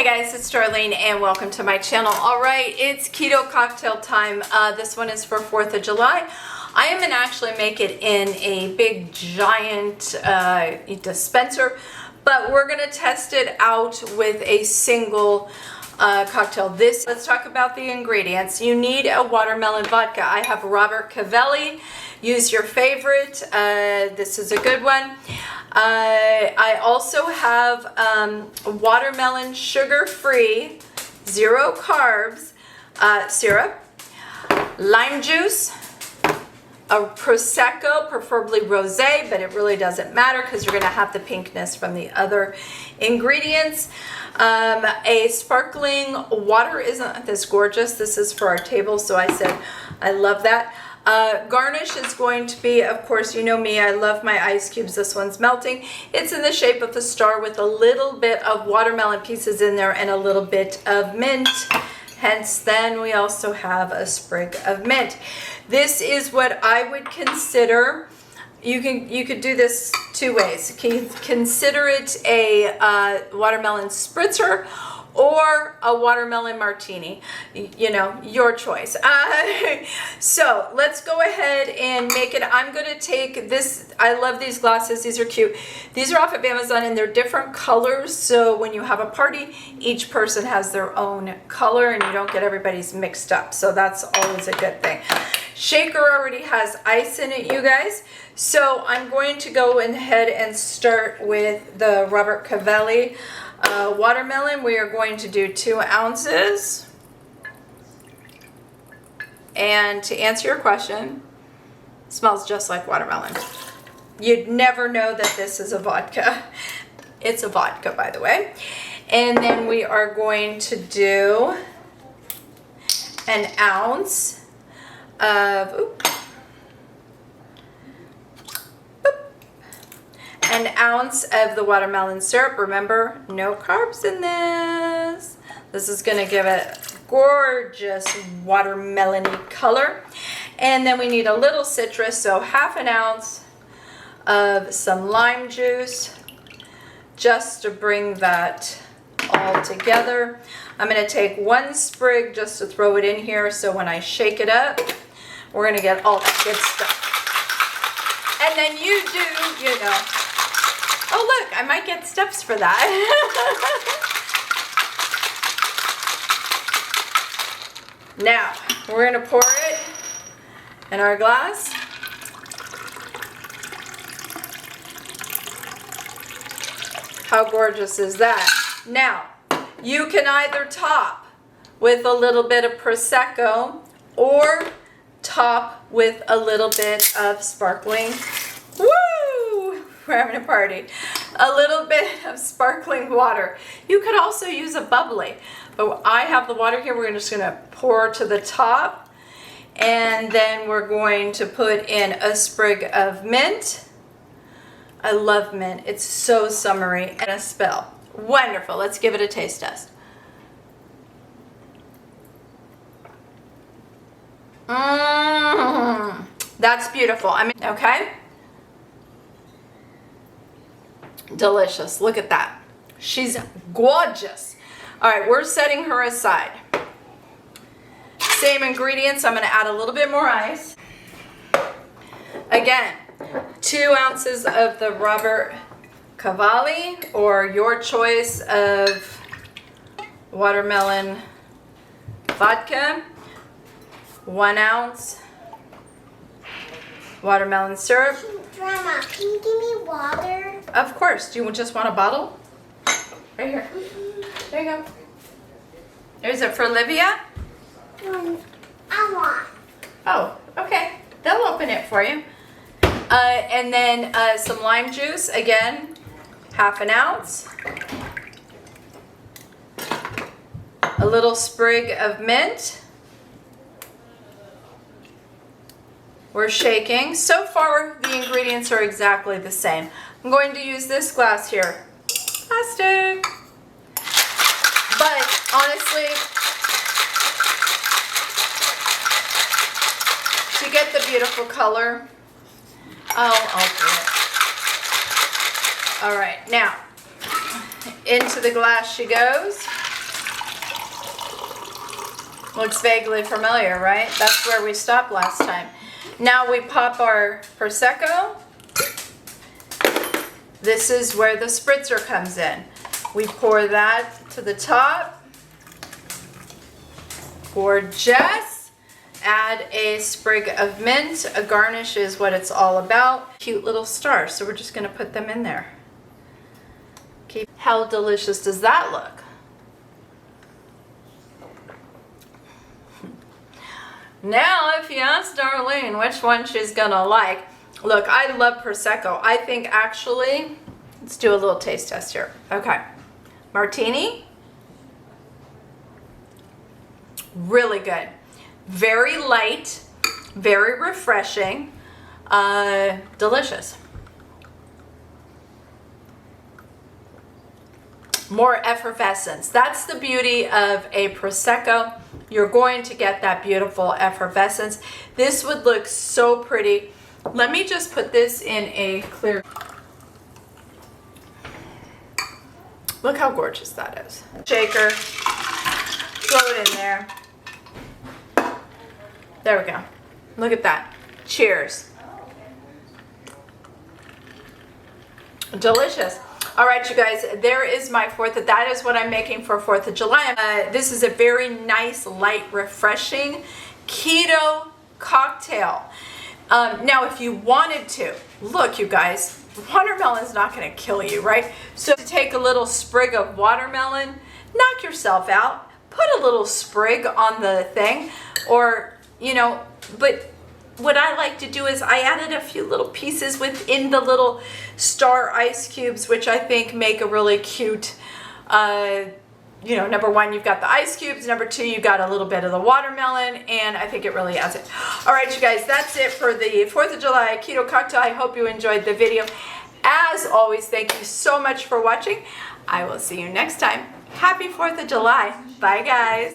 guys, it's Darlene and welcome to my channel. Alright, it's keto cocktail time. This one is for 4th of July. I am going to actually make it in a big giant dispenser, but we're going to test it out with a single cocktail. Let's talk about the ingredients. You need a watermelon vodka. I have Robert Cavalli. Use your favorite. This is a good one. I also have watermelon sugar-free, 0 carbs syrup, lime juice, a Prosecco, preferably rosé, but it really doesn't matter because you're going to have the pinkness from the other ingredients. A sparkling water. Isn't this gorgeous? This is for our table, so I said I love that. Garnish is going to be, of course, you know me, I love my ice cubes. This one's melting. It's in the shape of a star with a little bit of watermelon pieces in there and a little bit of mint. Hence, then we also have a sprig of mint. This is what I would consider. You could do this 2 ways. Consider it a watermelon spritzer or a watermelon martini, you know, your choice. So let's go ahead and make it. I'm going to take this. I love these glasses. These are cute. These are off of Amazon and they're different colors. So when you have a party, each person has their own color and you don't get everybody's mixed up. So that's always a good thing. Shaker already has ice in it, you guys. So I'm going to go ahead and start with the Robert Cavalli watermelon. We are going to do 2 ounces. And to answer your question, it smells just like watermelon. You'd never know that this is a vodka. It's a vodka, by the way. And then we are going to do an ounce of an ounce of the watermelon syrup. Remember, no carbs in this. This is going to give it gorgeous watermelon-y color. And then we need a little citrus, so ½ ounce of some lime juice just to bring that all together. I'm going to take 1 sprig just to throw it in here so when I shake it up, we're going to get all that good stuff. And then you do, you know. Oh look, I might get steps for that. Now, we're going to pour it in our glass. How gorgeous is that? Now, you can either top with a little bit of Prosecco or top with a little bit of sparkling. Woo! We're having a party. A little bit of sparkling water. You could also use a bubbly, but I have the water here. We're just going to pour to the top, and then we're going to put in a sprig of mint. I love mint. It's so summery. And a spill. Wonderful. Let's give it a taste test. That's beautiful. I mean, okay. Delicious. Look at that. She's gorgeous. All right, we're setting her aside. Same ingredients. I'm going to add a little bit more ice. Again, 2 ounces of the Robert Cavalli or your choice of watermelon vodka. 1 ounce watermelon syrup. Grandma, can you give me water? Of course. Do you just want a bottle? Right here. There you go. There's it for Olivia. I want. Oh, okay. They'll open it for you. And then some lime juice. Again, ½ ounce. A little sprig of mint. We're shaking. So far, the ingredients are exactly the same. I'm going to use this glass here. Plastic. But honestly, to get the beautiful color, I'll do it. All right, now into the glass she goes. Looks vaguely familiar, right? That's where we stopped last time. Now we pop our Prosecco. This is where the spritzer comes in. We pour that to the top. Gorgeous. Add a sprig of mint. A garnish is what it's all about. Cute little stars, so we're just gonna put them in there. Okay. How delicious does that look? Now, if you ask Darlene which one she's gonna like, look, I love Prosecco. I think actually, let's do a little taste test here. Okay, martini, really good. Very light, very refreshing, delicious. More effervescence. That's the beauty of a Prosecco. You're going to get that beautiful effervescence. This would look so pretty. Let me just put this in a clear. Look how gorgeous that is. Shaker. Throw it in there. There we go. Look at that. Cheers. Delicious. All right, you guys, there is my that is what I'm making for 4th of July. This is a very nice, light, refreshing keto cocktail. Now, if you wanted to, look, you guys, watermelon is not going to kill you, right? So take a little sprig of watermelon, knock yourself out, put a little sprig on the thing, or, you know, but what I like to do is I added a few little pieces within the little star ice cubes, which I think make a really cute, you know, number one, you've got the ice cubes. Number two, you've got a little bit of the watermelon, and I think it really adds it. All right, you guys, that's it for the 4th of July keto cocktail. I hope you enjoyed the video. As always, thank you so much for watching. I will see you next time. Happy 4th of July. Bye, guys.